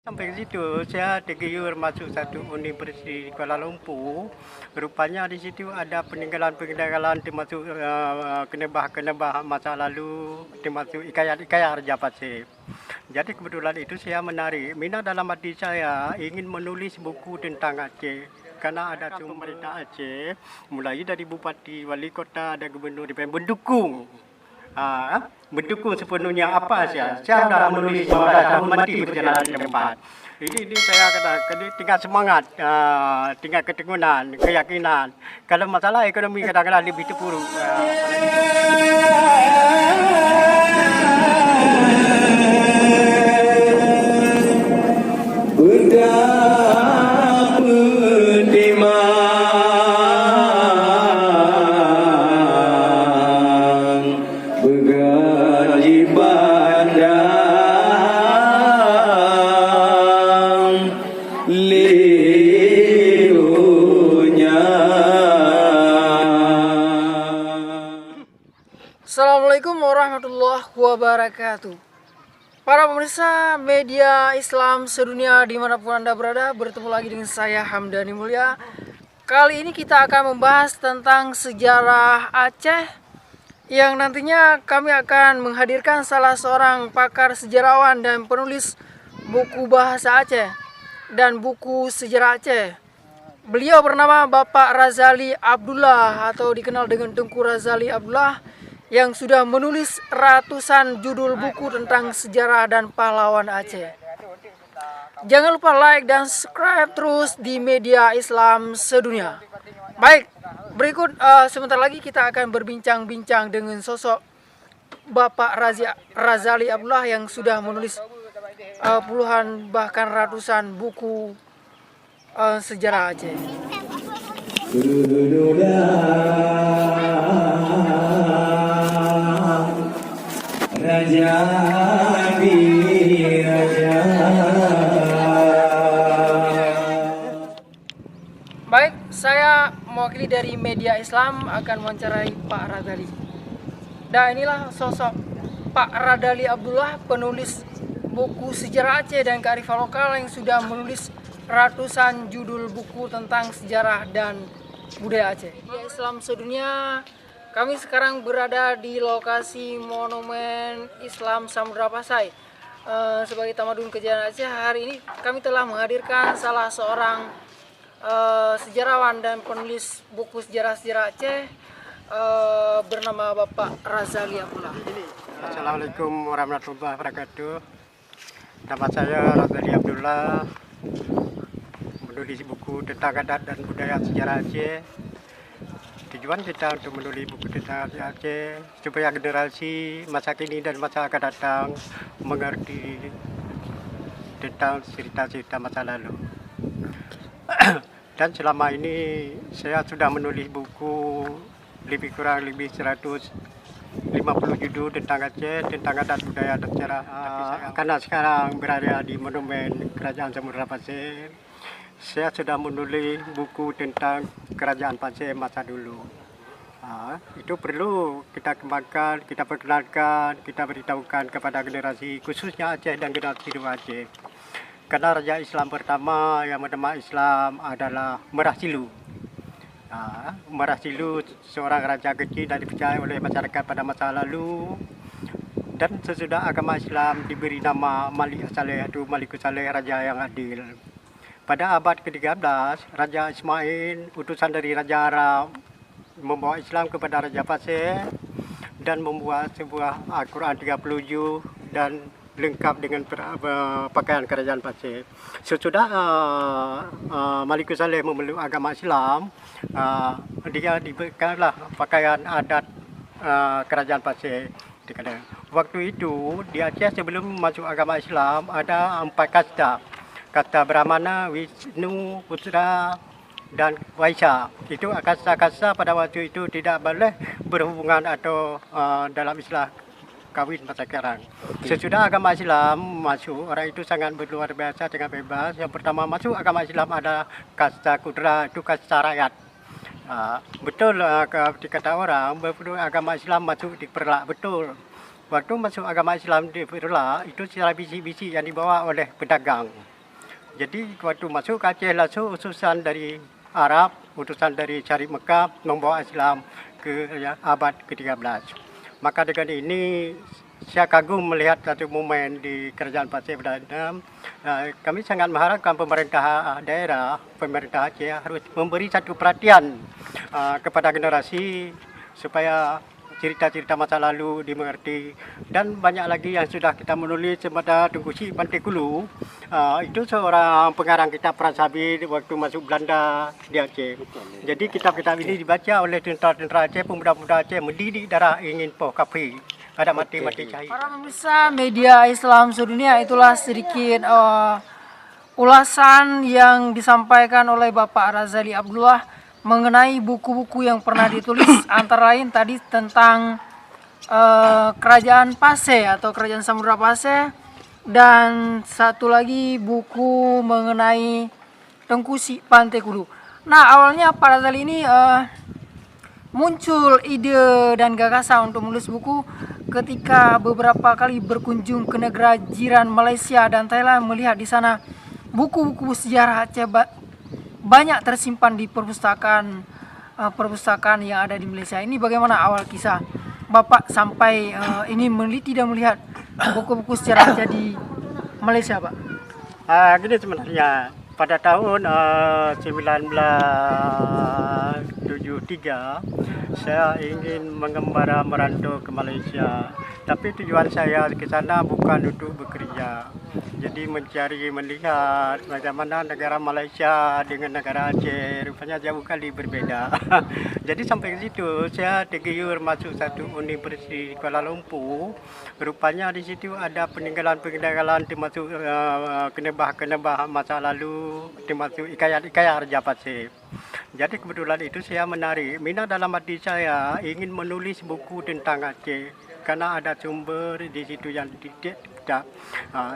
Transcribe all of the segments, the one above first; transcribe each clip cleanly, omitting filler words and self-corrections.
Sampai ke situ, saya tergiur masuk satu universiti di Kuala Lumpur. Rupanya di situ ada peninggalan-peninggalan termasuk kenebah-kenebah masa lalu, termasuk ikayat-ikayat Raja Pasir. Jadi kebetulan itu saya menarik. Minat dalam hati saya ingin menulis buku tentang Aceh. Karena ada pemerintah Aceh, mulai dari bupati, wali kota, dan gubernur mendukung. Mendukung sepenuhnya apa saya sudah menulis pada tahun mati perjalanan ke depan. Ini saya katakan tingkat semangat, tingkat keteguhan, keyakinan. Kalau masalah ekonomi kadang-kadang lebih terpuruk. Assalamualaikum warahmatullahi wabarakatuh. Para pemirsa media Islam sedunia dimanapun Anda berada, bertemu lagi dengan saya Hamdani Mulya. Kali ini kita akan membahas tentang sejarah Aceh, yang nantinya kami akan menghadirkan salah seorang pakar sejarawan dan penulis buku bahasa Aceh dan buku sejarah Aceh. Beliau bernama Bapak Razali Abdullah atau dikenal dengan Tengku Razali Abdullah, yang sudah menulis ratusan judul buku tentang sejarah dan pahlawan Aceh. Jangan lupa like dan subscribe terus di media Islam sedunia. Baik, berikut sebentar lagi kita akan berbincang-bincang dengan sosok Bapak Razali Abdullah yang sudah menulis puluhan bahkan ratusan buku sejarah Aceh. Baik, saya mewakili dari media Islam akan mewawancarai Pak Razali. Dan inilah sosok Pak Razali Abdullah, penulis buku sejarah Aceh dan kearifan lokal yang sudah menulis ratusan judul buku tentang sejarah dan budaya Aceh. Media Islam sedunia, kami sekarang berada di lokasi Monumen Islam Samudra Pasai. Sebagai Tamadun Kejayaan Aceh, hari ini kami telah menghadirkan salah seorang sejarawan dan penulis buku sejarah-sejarah Aceh, bernama Bapak Razali Abdullah. Assalamualaikum warahmatullahi wabarakatuh. Nama saya Razali Abdullah, menulis buku tentang adat dan budaya sejarah Aceh. Tujuan kita untuk menulis buku tentang Aceh supaya generasi masa kini dan masa akan datang mengerti tentang cerita-cerita masa lalu. Dan selama ini saya sudah menulis buku kurang lebih 150 judul tentang Aceh, tentang adat budaya dan sejarah. Karena sekarang berada di Monumen Kerajaan Samudra Pasir, saya sudah menulis buku tentang Kerajaan Pasir masa dulu. Itu perlu kita kembangkan, kita perkenalkan, kita beritahukan kepada generasi khususnya Aceh dan generasi luar Aceh. Karena Raja Islam pertama yang bernama Islam adalah Merah Silu. Merah Silu seorang raja kecil dan dipercaya oleh masyarakat pada masa lalu. Dan sesudah agama Islam diberi nama Malik Saleh atau Malikus Saleh, Raja yang Adil. Pada abad ke-13, Raja Ismail, utusan dari Raja Arab, membawa Islam kepada Raja Pasir dan membuat sebuah Al-Quran 30 juz dan lengkap dengan pakaian kerajaan Pasir. Sesudah Malikus Saleh memeluk agama Islam, dia diberikanlah pakaian adat kerajaan Pasir. Waktu itu di Aceh sebelum masuk agama Islam ada 4 kasta. Kasta Brahmana, Wisnu, Putra, dan Waisya. Itu kasta-kasta pada waktu itu tidak boleh berhubungan atau dalam istilah kawin masa sekarang. Sesudah agama Islam masuk, orang itu sangat luar biasa, sangat bebas. Yang pertama masuk agama Islam adalah kasta Kudra, itu kasta rakyat. Betul dikata orang, agama Islam masuk diperlak, betul. Waktu masuk agama Islam diperlak, itu secara bisi-bisi yang dibawa oleh pedagang. Jadi waktu masuk ke Aceh langsung utusan dari Arab, utusan dari Syarif Mekah membawa Islam ke abad ke-13. Maka dengan ini saya kagum melihat satu momen di Kerajaan Pasir Perdana. Kami sangat mengharapkan pemerintah daerah, pemerintah Aceh harus memberi satu perhatian kepada generasi supaya cerita-cerita masa lalu dimengerti, dan banyak lagi yang sudah kita menulis seperti Tunku Syed Pantai Kulu. Itu seorang pengarang kitab Perang Sabit waktu masuk Belanda di Aceh. Jadi kitab-kitab ini dibaca oleh tentera-tentera Aceh, pemuda-pemuda Aceh mendidik darah ingin poh kapi. Ada mati-mati cahaya. Para pemirsa media Islam sedunia, itulah sedikit ulasan yang disampaikan oleh Bapak Razali Abdullah mengenai buku-buku yang pernah ditulis, antara lain tadi tentang Kerajaan Pasir atau Kerajaan Samudra Pasir, dan satu lagi buku mengenai Tengku Syed Pantai Kulu. Nah, awalnya Pak Razali ini muncul ide dan gagasan untuk menulis buku ketika beberapa kali berkunjung ke negara jiran Malaysia dan Thailand, melihat di sana buku-buku sejarah Aceh banyak tersimpan di perpustakaan yang ada di Malaysia. Ini bagaimana awal kisah Bapak sampai ini meneliti dan melihat buku-buku sejarah Aceh di Malaysia, Pak? Gini sebenarnya, pada tahun 1973 saya ingin mengembara merantau ke Malaysia. Tapi tujuan saya ke sana bukan untuk bekerja. Jadi mencari, melihat bagaimana negara Malaysia dengan negara Aceh rupanya jauh kali berbeda. Jadi sampai ke situ saya tergiur masuk satu universiti di Kuala Lumpur. Rupanya di situ ada peninggalan-peninggalan termasuk kenebah-kenebah masa lalu, termasuk ikayat-ikayat Raja Pasir. Jadi kebetulan itu saya menarik, minat dalam hati saya ingin menulis buku tentang Aceh karena ada sumber di situ yang tidak.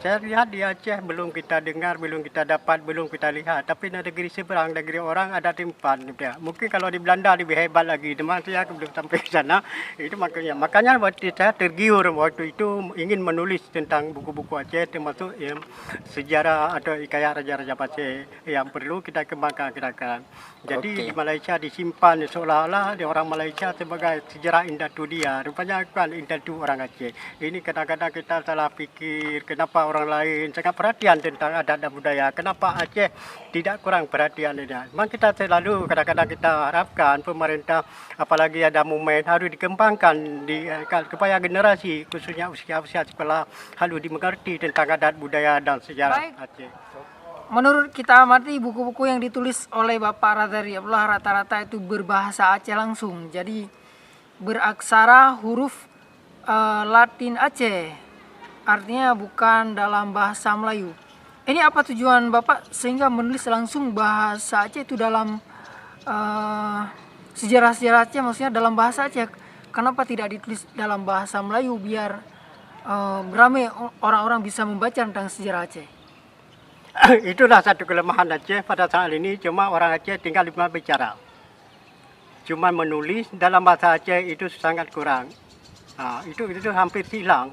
Saya lihat di Aceh belum kita dengar, belum kita dapat, belum kita lihat. Tapi di negeri seberang, negeri orang ada timpan. Mungkin kalau di Belanda lebih hebat lagi. Teman saya belum sampai ke sana. Itu makanya waktu saya tergiur waktu itu ingin menulis tentang buku-buku Aceh, termasuk sejarah atau ikayat Raja-Raja Pasir yang perlu kita kembangkan. Jadi di Malaysia disimpan seolah-olah orang Malaysia sebagai sejarah indah tu dia. Rupanya kan indah tu orang Aceh. Ini kadang-kadang kita salah fikir kenapa orang lain sangat perhatian tentang adat dan budaya. Kenapa Aceh tidak kurang perhatian ini. Memang kita selalu kadang-kadang kita harapkan pemerintah apalagi ada momen harus dikembangkan supaya generasi khususnya usia-usia sekolah harus dimengerti tentang adat budaya dan sejarah Aceh. Menurut kita amati buku-buku yang ditulis oleh Bapak Razali Abdullah rata-rata itu berbahasa Aceh langsung. Jadi beraksara huruf Latin Aceh. Artinya bukan dalam bahasa Melayu. Ini apa tujuan Bapak sehingga menulis langsung bahasa Aceh itu dalam sejarah-sejarah Aceh, maksudnya dalam bahasa Aceh? Kenapa tidak ditulis dalam bahasa Melayu biar beramai orang-orang bisa membaca tentang sejarah Aceh? Itulah satu kelemahan Aceh pada saat ini, cuma orang Aceh tinggal bicara. Cuma menulis dalam bahasa Aceh itu sangat kurang. Itu hampir hilang.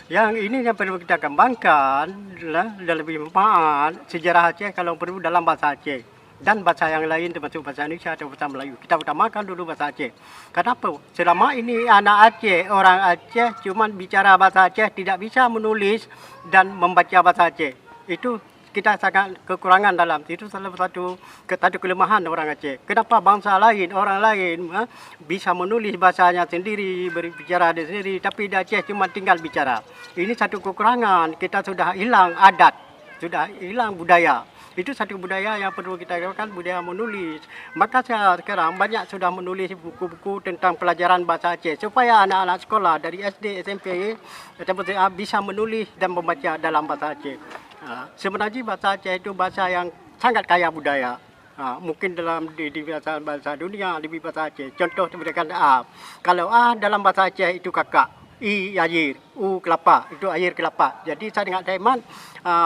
Yang ini yang perlu kita kembangkan dan lebih bermanfaat sejarah Aceh kalau perlu dalam bahasa Aceh dan bahasa yang lain termasuk bahasa Indonesia atau bahasa Melayu. Kita utamakan dulu bahasa Aceh. Kenapa? Selama ini anak Aceh, orang Aceh cuma bicara bahasa Aceh, tidak bisa menulis dan membaca bahasa Aceh. Itu kita sangat kekurangan dalam itu, salah satu kelemahan orang Aceh. Kenapa bangsa lain, orang lain bisa menulis bahasanya sendiri, berbicara sendiri, tapi di Aceh cuma tinggal bicara. Ini satu kekurangan, kita sudah hilang adat, sudah hilang budaya. Itu satu budaya yang perlu kita lakukan, budaya menulis. Maka saya sekarang banyak sudah menulis buku-buku tentang pelajaran bahasa Aceh supaya anak-anak sekolah dari SD, SMP bisa menulis dan membaca dalam bahasa Aceh. Sebenarnya bahasa Aceh itu bahasa yang sangat kaya budaya. Mungkin dalam di bahasa dunia lebih bahasa Aceh. Contoh seperti A. Kalau A dalam bahasa Aceh itu kakak, I air, U kelapa, itu air kelapa. Jadi saya dengan hemat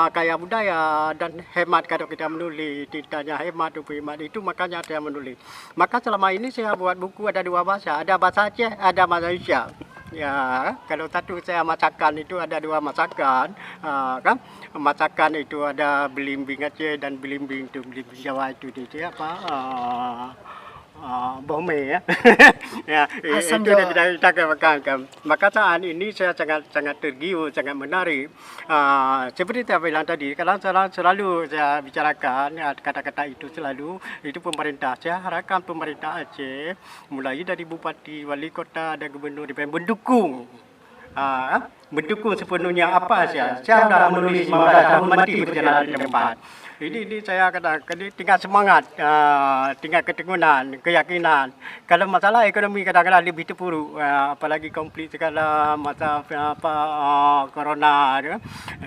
kaya budaya dan hemat kalau kita menulis, ditanya hemat, itu makanya saya menulis. Maka selama ini saya buat buku ada dua bahasa, ada bahasa Aceh, ada bahasa Indonesia. Ya, kalau satu saya masakan itu ada dua masakan, kan? Masakan itu ada belimbing Aceh dan belimbing itu belimbing Jawa itu dia apa? Bome ya. Ya, Asam itu dia Jawa. kita kembangkan. Maka saat ini saya sangat tergiur, sangat menarik. Seperti saya bilang tadi, kalau selalu saya bicarakan kata-kata itu selalu itu pemerintah. Saya harapkan pemerintah Aceh mulai dari bupati, wali kota dan gubernur mendukung mendukung sepenuhnya apa saya. Saya sudah menulis 15 tahun mati berjalan di tempat. Ini saya katakan tingkat semangat, tingkat keteguhan, keyakinan. Kalau masalah ekonomi kadang-kadang lebih terpuruk, apalagi konflik segala masa corona,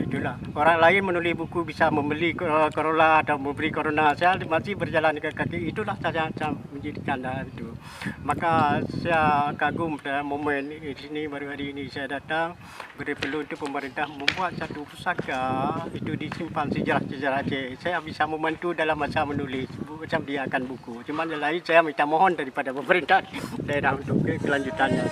itulah. Orang lain menulis buku bisa membeli corona atau membeli corona. Saya masih berjalan ke kaki. Itulah saya menjadikan itu. Maka saya kagum pada momen di sini baru hari ini saya datang beri perlu untuk pemerintah membuat satu pusaka itu disimpan sejarah-sejarah Aceh. Saya bisa membantu dalam masa menulis macam dia akan buku. Cuma yang lain saya minta mohon daripada pemerintah daerah untuk kelanjutannya.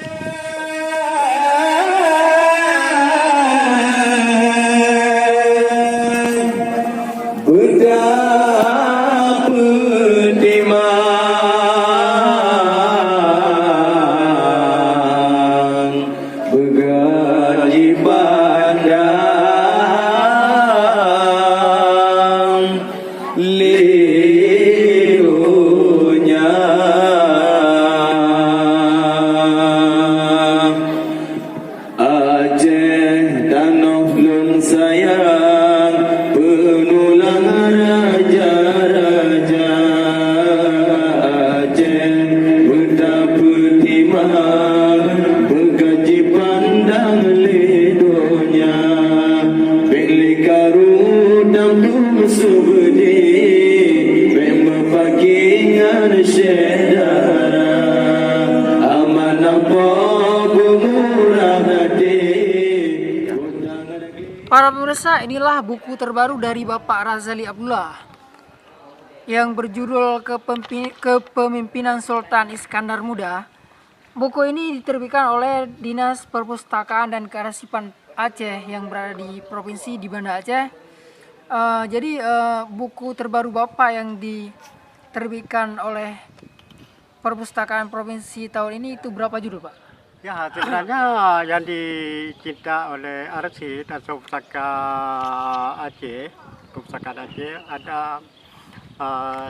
Para pemirsa, inilah buku terbaru dari Bapak Razali Abdullah yang berjudul Kepemimpinan Sultan Iskandar Muda. Buku ini diterbitkan oleh Dinas Perpustakaan dan Kearsipan Aceh yang berada di provinsi di Banda Aceh. Jadi buku terbaru Bapak yang diterbitkan oleh Perpustakaan Provinsi tahun ini itu berapa judul, Pak? Ya, sebenarnya yang dicinta oleh arsip atau Pusaka Aceh, Perpustakaan Aceh ada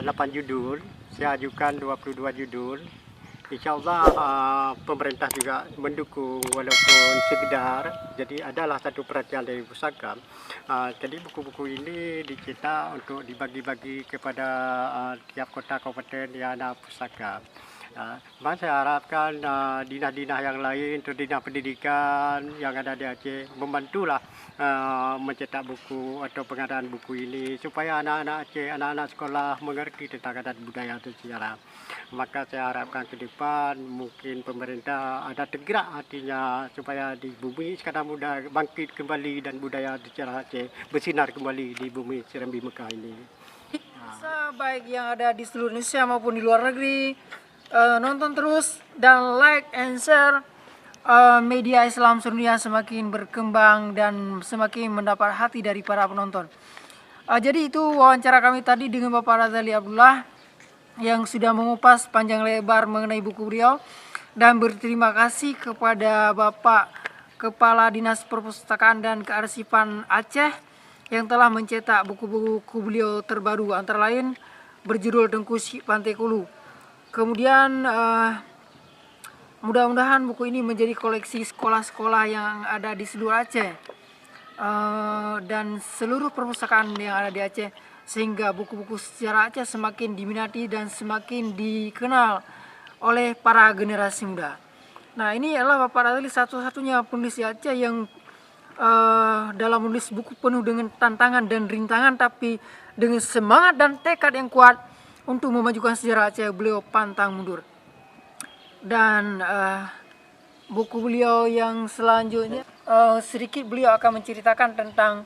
8 judul. Saya ajukan 22 judul. Insya Allah pemerintah juga mendukung walaupun sekedar. Jadi adalah satu perhatian dari pusaka. Jadi buku-buku ini dicetak untuk dibagi-bagi kepada tiap kota kabupaten yang ada pusaka. Saya harapkan dinas-dinas yang lain, dinas pendidikan yang ada di Aceh membantulah mencetak buku atau pengadaan buku ini supaya anak-anak Aceh, anak-anak sekolah mengerti tentang adat budaya dan sejarah. Maka saya harapkan ke depan mungkin pemerintah ada tergerak hatinya supaya di bumi Iskandar Muda bangkit kembali dan budaya sejarah Aceh bersinar kembali di bumi Serambi Mekah ini. Baik yang ada di seluruh Indonesia maupun di luar negeri, nonton terus dan like and share. Media Islam sedunia semakin berkembang dan semakin mendapat hati dari para penonton. Jadi itu wawancara kami tadi dengan Bapak Razali Abdullah yang sudah mengupas panjang lebar mengenai buku beliau, dan berterima kasih kepada Bapak Kepala Dinas Perpustakaan dan Kearsipan Aceh yang telah mencetak buku-buku beliau terbaru, antara lain berjudul Tengku Syek Pantai Kulu. Kemudian mudah-mudahan buku ini menjadi koleksi sekolah-sekolah yang ada di seluruh Aceh dan seluruh perpustakaan yang ada di Aceh, sehingga buku-buku sejarah Aceh semakin diminati dan semakin dikenal oleh para generasi muda. Nah, ini adalah Bapak Razali satu-satunya penulis di Aceh yang dalam menulis buku penuh dengan tantangan dan rintangan, tapi dengan semangat dan tekad yang kuat untuk memajukan sejarah Aceh, beliau pantang mundur. Dan buku beliau yang selanjutnya sedikit beliau akan menceritakan tentang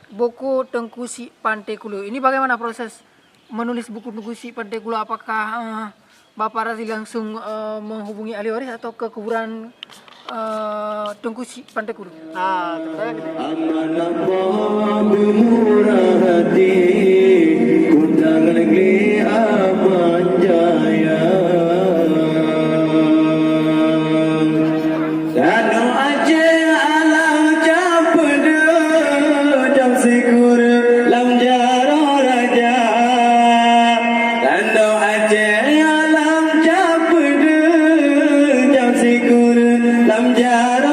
buku Tengku Syek Pantai Kulu. Ini bagaimana proses menulis buku Tengku Syek Pantai Kulu? Apakah Bapak Razali langsung menghubungi ahli waris atau ke kuburan Tengku si Pantai Kudu. Sebenarnya gitu. Amanah murah hati, kundang negeri aman jaya. Danu Aceh alam capede, jam sikur lam jaro raja. Danu Aceh alam capede, jam sikur lam jaro